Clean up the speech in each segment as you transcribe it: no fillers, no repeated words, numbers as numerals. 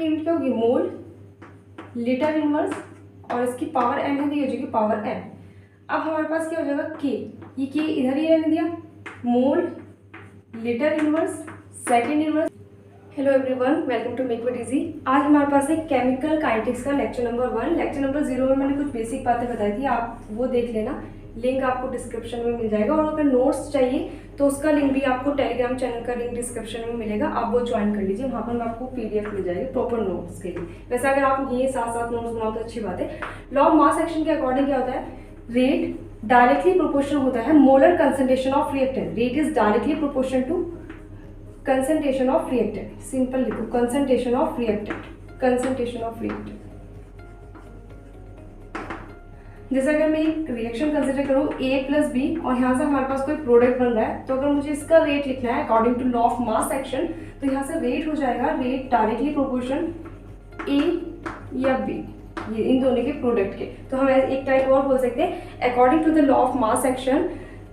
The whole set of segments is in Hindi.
यूनिट क्या होगी, मोल लीटर इनवर्स, और इसकी पावर n है तो ये हो जाएगी पावर n। अब हमारे पास क्या हो जाएगा के, ये के इधर ही रहने दिया, mole litre inverse second inverse. Hello everyone, welcome to make it easy. आज हमारे पास है केमिकल काइनेटिक्स का लेक्चर नंबर 1। लेक्चर नंबर 0 में मैंने कुछ बेसिक बातें बताई थी, आप वो देख लेना, लिंक आपको डिस्क्रिप्शन में मिल जाएगा। और अगर नोट्स चाहिए तो उसका लिंक भी आपको टेलीग्राम चैनल का लिंक डिस्क्रिप्शन में मिलेगा, आप वो ज्वाइन कर लीजिए, वहाँ पर आपको पीडीएफ मिल जाएगी प्रॉपर नोट्स के लिए। वैसे अगर आप ये साथ साथ नोट्स बनाओ तो अच्छी बात है। लॉ ऑफ मास एक्शन के अकॉर्डिंग क्या होता है, रेट डायरेक्टली प्रोपोर्शनल होता है molar concentration of reactant. Rate is directly proportional to concentration of reactant. Simple लिखो, concentration of reactant, concentration of reactant. जैसे अगर मैं एक रिएक्शन कंसिडर करूँ A प्लस बी और यहाँ से हमारे पास कोई प्रोडक्ट बन रहा है, तो अगर मुझे इसका रेट लिखना है according to law of mass action, तो यहाँ से रेट हो जाएगा रेट डायरेक्टली प्रोपोर्शन A या B, ये इन दोनों के प्रोडक्ट के। तो हम एक टाइप और बोल सकते हैं, according to the law of mass action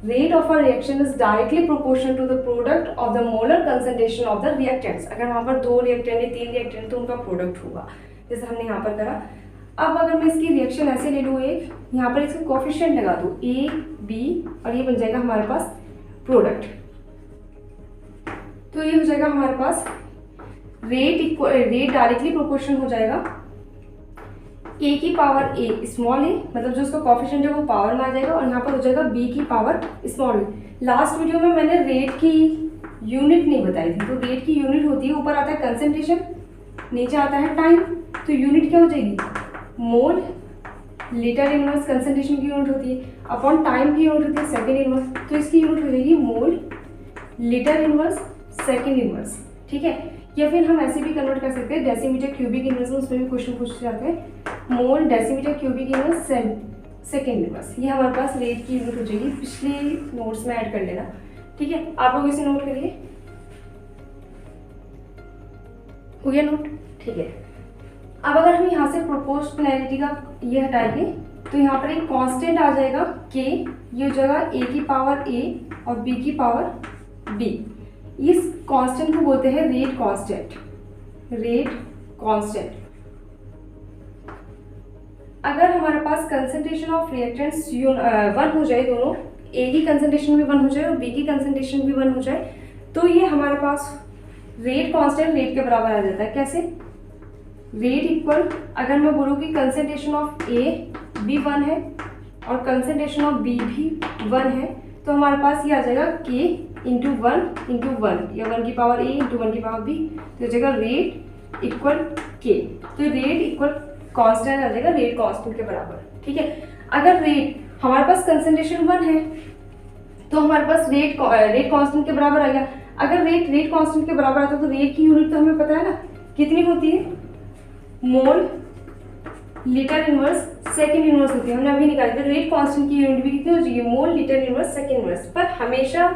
rate of a reaction is directly proportional to the product of the molar concentration of the reactants. अगर वहाँ पर 2 रिएक्टेंट है 3 रिएक्टेंट तो उनका प्रोडक्ट होगा, जैसे हमने यहाँ पर करा। अब अगर मैं इसकी रिएक्शन ऐसे ले लूँ, एक यहाँ पर इसका कोफिशिएंट लगा दूँ A B और ये बन जाएगा हमारे पास प्रोडक्ट। तो ये हो जाएगा हमारे पास रेट डायरेक्टली प्रोपोर्शनल हो जाएगा A की पावर A स्मॉल a, मतलब जो उसका कोफिशिएंट है वो पावर में आ जाएगा, और यहाँ पर हो जाएगा B की power small a। Last video में मैंने रेट की यूनिट नहीं बताई थी, तो रेट की यूनिट होती है, ऊपर आता है कंसंट्रेशन, नीचे आता है टाइम, तो यूनिट क्या हो जाएगी, मोल लीटर इनवर्स कंसंट्रेशन की यूनिट होती है, अपॉन टाइम की यूनिट होती है सेकेंड इनवर्स, तो इसकी यूनिट हो जाएगी मोल लीटर इनवर्स सेकेंड इनवर्स। ठीक है, या फिर हम ऐसे भी कन्वर्ट कर सकते हैं डेसीमीटर क्यूबिक इनवर्स में, उसमें भी क्वेश्चन पूछे जाते हैं, mole decimetre cubic inverse second inverse. ये हमारे पास रेट की यूनिट हो जाएगी, पिछले नोट्स में ऐड कर लेना। ठीक है, आप लोग इसे नोट करिए, हो गया नोट। ठीक है, अब अगर हम यहाँ से प्रोपोर्शनैलिटी का ये हटाएंगे तो यहाँ पर एक कांस्टेंट आ जाएगा k, ये हो जाएगा a की पावर a और b की पावर b। इस कांस्टेंट को बोलते हैं रेट कांस्टेंट, रेट कांस्टेंट। अगर हमारे पास कंसंट्रेशन ऑफ रिएक्टेंट्स 1 हो जाए, दोनों a की कंसंट्रेशन भी 1 हो जाए और b की कंसंट्रेशन भी 1 हो जाए, तो ये हमारे पास रेट कांस्टेंट रेट के बराबर आ जाता है। कैसे, रेट इक्वल, अगर मैं बोलूँ कि कंसंट्रेशन ऑफ A भी 1 है और कंसंट्रेशन ऑफ B भी 1 है, तो हमारे पास ये आ जाएगा K इंटू 1 या 1 की पावर A इंटू 1 की पावर B, तो हो जाएगा रेट इक्वल K। तो रेट इक्वल कांस्टेंट आ जाएगा रेट कांस्टेंट के बराबर। ठीक है, अगर रेट हमारे पास कंसंट्रेशन 1 है तो हमारे पास रेट कांस्टेंट के बराबर आ गया। अगर रेट कांस्टेंट के बराबर आता है तो रेट की यूनिट तो हमें पता है ना कितनी होती है, मोल लीटर इनवर्स सेकेंड इनवर्स होती है, हमने अभी निकाली थी। रेट कांस्टेंट की यूनिट भी कितनी हो जाएगी, मोल लीटर इनवर्स सेकेंड इनवर्स। पर हमेशा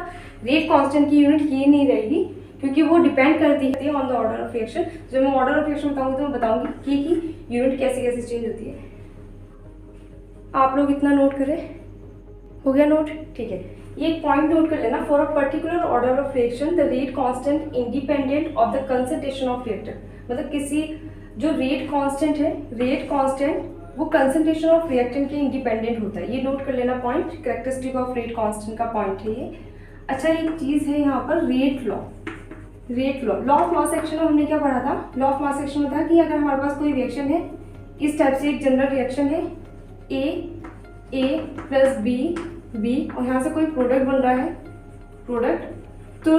रेट कांस्टेंट की यूनिट ये नहीं रहेगी, क्योंकि वो डिपेंड करती है on the order of reaction. जब मैं ऑर्डर ऑफ रिएक्शन बताऊंगी तो मैं बताऊंगी कि यूनिट कैसे कैसे चेंज होती है। आप लोग इतना नोट करें, हो गया नोट। ठीक है, ये एक पॉइंट नोट कर लेना, for a particular order of reaction the rate constant independent of the concentration of reactant. मतलब किसी जो रेट कांस्टेंट है, रेट कांस्टेंट वो कंसंट्रेशन ऑफ रिएक्टेंट के इंडिपेंडेंट होता है। ये नोट कर लेना point, characteristic of rate constant का पॉइंट है ये। अच्छा, एक चीज है यहाँ पर rate law. Rate law of mass action में हमने क्या पढ़ा था, लॉ ऑफ मास एक्शन में था कि अगर हमारे पास कोई रिएक्शन है, इस टाइप से एक जनरल रिएक्शन है A प्लस B और यहाँ से कोई प्रोडक्ट बन रहा है, प्रोडक्ट, तो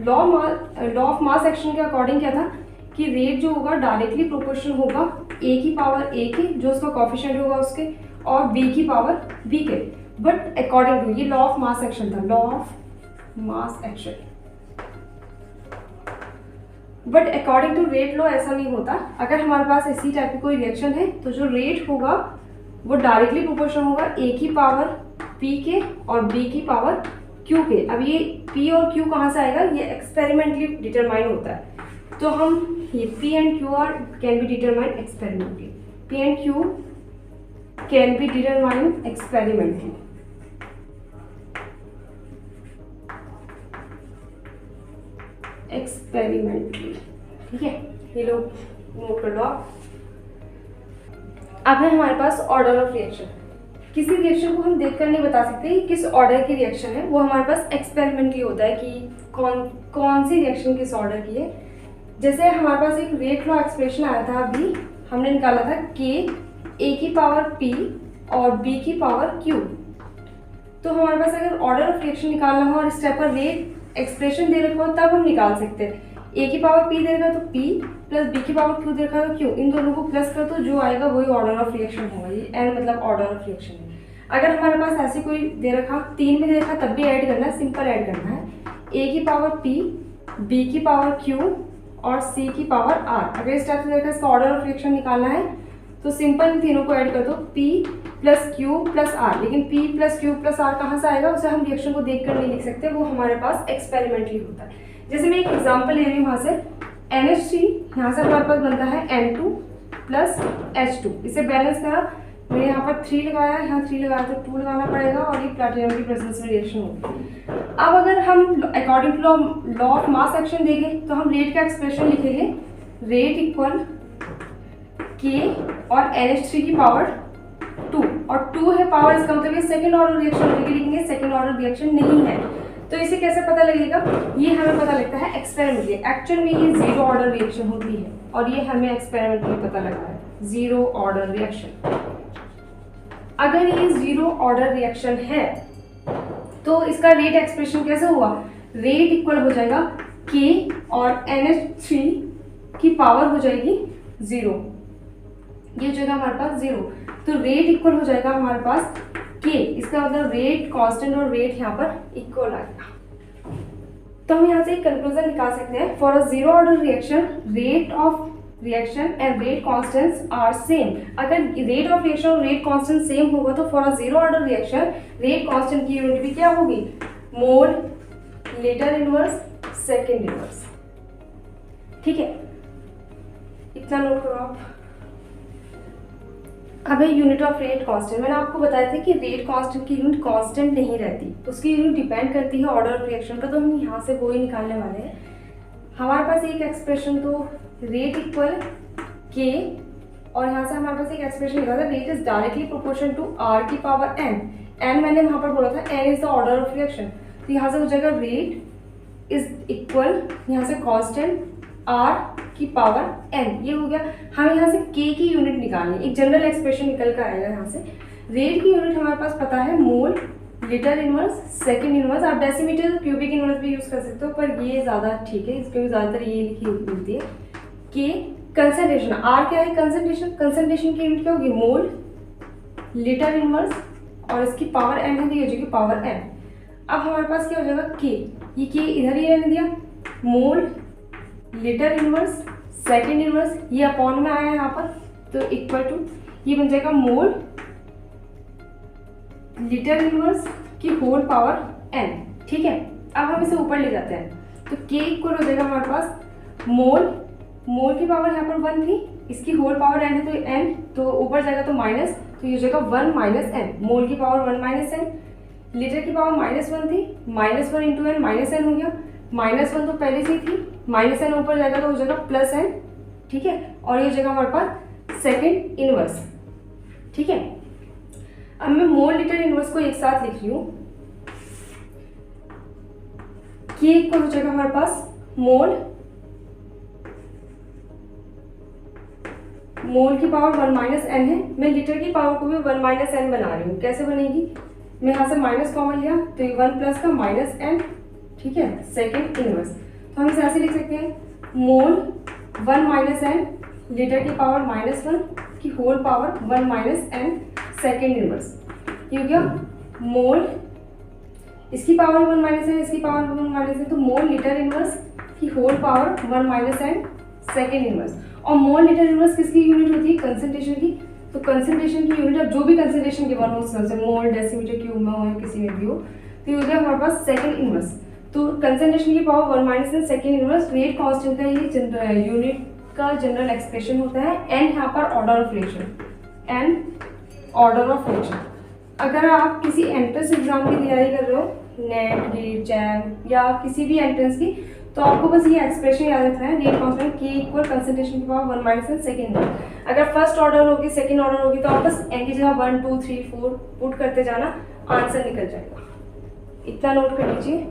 लॉ ऑफ मास एक्शन के अकॉर्डिंग क्या था कि रेट जो होगा डायरेक्टली प्रोपोर्शनल होगा A की पावर A के, जो उसका कोफिशिएंट होगा उसके, और B की पावर B के। बट अकॉर्डिंग टू, ये लॉ ऑफ मास एक्शन था, law of mass action. But according to rate law ऐसा नहीं होता। अगर हमारे पास इसी टाइप की कोई रिएक्शन है तो जो रेट होगा वो डायरेक्टली प्रोपोर्शनल होगा A की पावर P के और B की पावर Q के। अब ये P और Q कहाँ से आएगा, ये एक्सपेरिमेंटली डिटरमाइन होता है। तो हम ये P and Q are can be determine experimentally, P and Q can be determine experimentally. Experimentally, ठीक है, ये लोग नोट कर लो आप। अब है हमारे पास ऑर्डर ऑफ रिएक्शन। किसी रिएक्शन को हम देखकर नहीं बता सकते कि किस ऑर्डर की रिएक्शन है, वो हमारे पास एक्सपेरिमेंटली होता है कि कौन सी रिएक्शन किस ऑर्डर की है। जैसे हमारे पास एक रेट लॉ एक्सप्रेशन आया था, अभी हमने निकाला था k a की पावर p और b की पावर q। तो हमारे पास अगर ऑर्डर ऑफ रिएक्शन निकालना हो और स्टेप पर रेट एक्सप्रेशन दे रखा हो तब हम निकाल सकते हैं। a की पावर p दे रखा तो p प्लस b की पावर q दे रखा तो q, इन दोनों को प्लस कर तो जो आएगा वही ऑर्डर ऑफ रिएक्शन होगा। ये n मतलब ऑर्डर ऑफ रिएक्शन है। अगर हमारे पास ऐसी कोई दे रखा 3 में दे रखा तब भी ऐड करना है, सिंपल ऐड करना है। a की पावर p, b की पावर q और c की पावर r। अगर इस टाइप से देखा इसका ऑर्डर ऑफ रिएक्शन निकालना है तो सिंपल इन तीनों को ऐड कर दो, p plus Q plus R. लेकिन p plus Q plus R कहाँ से आएगा, उसे हम रिएक्शन को देखकर नहीं लिख सकते, वो हमारे पास एक्सपेरिमेंटली होता है। जैसे मैं एक एग्जांपल ले रही हूँ, वहाँ से NH3, यहाँ से हमारे पास बनता है N2 प्लस H2। इसे बैलेंस करा, मैंने यहाँ पर 3 लगाया, यहाँ 3 लगाया तो 2 लगाना पड़ेगा और ये प्लैटिनम की प्रेजेंस में रिएक्शन होगी। अब अगर हम according to law of mass action देखें तो हम रेट का एक्सप्रेशन लिखेंगे, रेट इक्वल k और NH3 की पावर 2, और 2 है पावर, इसका मतलब ये सेकेंड ऑर्डर रिएक्शन होगी, लेकिन ये सेकेंड ऑर्डर रिएक्शन नहीं है। तो इसे कैसे पता लगेगा, ये हमें पता लगता है एक्सपेरिमेंटली। एक्चुअल में ये जीरो ऑर्डर रिएक्शन होती है और ये हमें एक्सपेरिमेंटली पता लगा है, जीरो ऑर्डर रिएक्शन। अगर ये जीरो ऑर्डर रिएक्शन है तो इसका रेट एक्सप्रेशन कैसे हुआ, रेट इक्वल हो जाएगा k और NH3 की पावर हो जाएगी 0, ये हो जाएगा हमारे पास 0। तो रेट इक्वल हो जाएगा हमारे पास k, इसका मतलब रेट कांस्टेंट और रेट यहाँ पर इक्वल आएगा। तो हम यहाँ से एक कंक्लूजन निकाल सकते हैं, for a zero order reaction rate of reaction and rate constants are same. अगर रेट ऑफ रिएक्शन और रेट कांस्टेंट सेम होगा तो for a zero order reaction rate constant की यूनिट भी क्या होगी, mole litre inverse second inverse. ठीक है, इतना नोट करो आप। अब है यूनिट ऑफ रेट कांस्टेंट। मैंने आपको बताया था कि रेट कांस्टेंट की यूनिट कांस्टेंट नहीं रहती, उसकी यूनिट डिपेंड करती है ऑर्डर ऑफ रिएक्शन पर। तो हम यहाँ से वो ही निकालने वाले हैं। हमारे पास एक एक्सप्रेशन तो रेट इक्वल k, और यहाँ से हमारे पास एक एक्सप्रेशन लिखा था, rate is directly proportional to r की पावर n मैंने वहाँ पर बोला था n is the order of reaction. तो यहाँ से हो जाएगा रेट इज इक्वल, यहाँ से कांस्टेंट r की पावर n, ये हो गया। हमें यहाँ से k की यूनिट निकालनी, एक जनरल एक्सप्रेशन निकल कर आएगा। यहाँ से रेट की यूनिट हमारे पास पता है, मोल लीटर इनवर्स सेकंड इनवर्स। आप डेसीमीटर क्यूबिक इनवर्स भी यूज कर सकते हो, पर ये ज़्यादा ठीक है, इसमें ज़्यादातर ये लिखी मिलती है। k कंसंट्रेशन, r क्या है, कंसंट्रेशन। कंसंट्रेशन की यूनिट क्या होगी, मोल लीटर इनवर्स और इसकी पावर n है तो ये हो जाएगी पावर n। अब हमारे पास क्या हो जाएगा k, ये k इधर ही रहने दिया, mole litre inverse second inverse, ये अपॉन में आया है यहाँ पर, तो इक्वल टू ये बन जाएगा मोल लीटर इनवर्स की होल पावर n। ठीक है, अब हम इसे ऊपर ले जाते हैं तो k इक्वल हो जाएगा हमारे पास मोल की पावर यहाँ पर 1 थी, इसकी होल पावर n है तो n, तो ऊपर जाएगा तो माइनस, तो ये हो जाएगा 1 माइनस n। मोल की पावर 1 माइनस n, लीटर की पावर -1 थी, -1 इंटू n माइनस n हो गया, -1 तो पहले से ही थी, माइनस n ऊपर जाएगा तो हो जाएगा प्लस n। ठीक है, और ये हो जाएगा हमारे पास सेकेंड इनवर्स। ठीक है, अब मैं मोल लीटर इनवर्स को एक साथ लिख रही हूँ, k इक्वल हो जाएगा हमारे पास मोल की पावर 1 माइनस n है, मैं लीटर की पावर को भी 1 माइनस n बना रही हूँ। कैसे बनेगी, मैं यहाँ से माइनस कॉमन लिया तो ये 1 प्लस का माइनस n। ठीक है, सेकेंड इनवर्स, तो हम इसे ऐसे लिख सकते हैं, मोल 1 माइनस n लीटर की पावर -1 की whole power 1 minus n second inverse. ये हो गया मोल, इसकी पावर 1 माइनस n, इसकी पावर 1 माइनस n, तो मोल लीटर इनवर्स की whole power 1 minus n second inverse. और मोल लीटर इनवर्स किसकी यूनिट होती है, कंसंट्रेशन की। तो कंसंट्रेशन की यूनिट, अब जो भी कंसंट्रेशन गिवन हो उसमें से मोल डेसीमीटर क्यूब में हो या किसी में भी हो, तो ये हो गया हमारे पास सेकेंड इनवर्स। तो कंसंट्रेशन की power 1 minus n second inverse, rate constant का ये यूनिट का जनरल एक्सप्रेशन होता है। n यहाँ पर order of reaction, n order of reaction. अगर आप किसी एंट्रेंस एग्जाम की तैयारी कर रहे हो, नेट, गेट, जैम या किसी भी एंट्रेंस की, तो आपको बस ये एक्सप्रेशन याद रखना है, rate constant K equal concentration की पावर 1 माइनस एन सेकेंड। अगर फर्स्ट ऑर्डर होगी सेकेंड ऑर्डर होगी तो आप बस एन की जगह 1 2 3 4 पुट करते जाना, आंसर निकल जाएगा। इतना नोट कर लीजिए।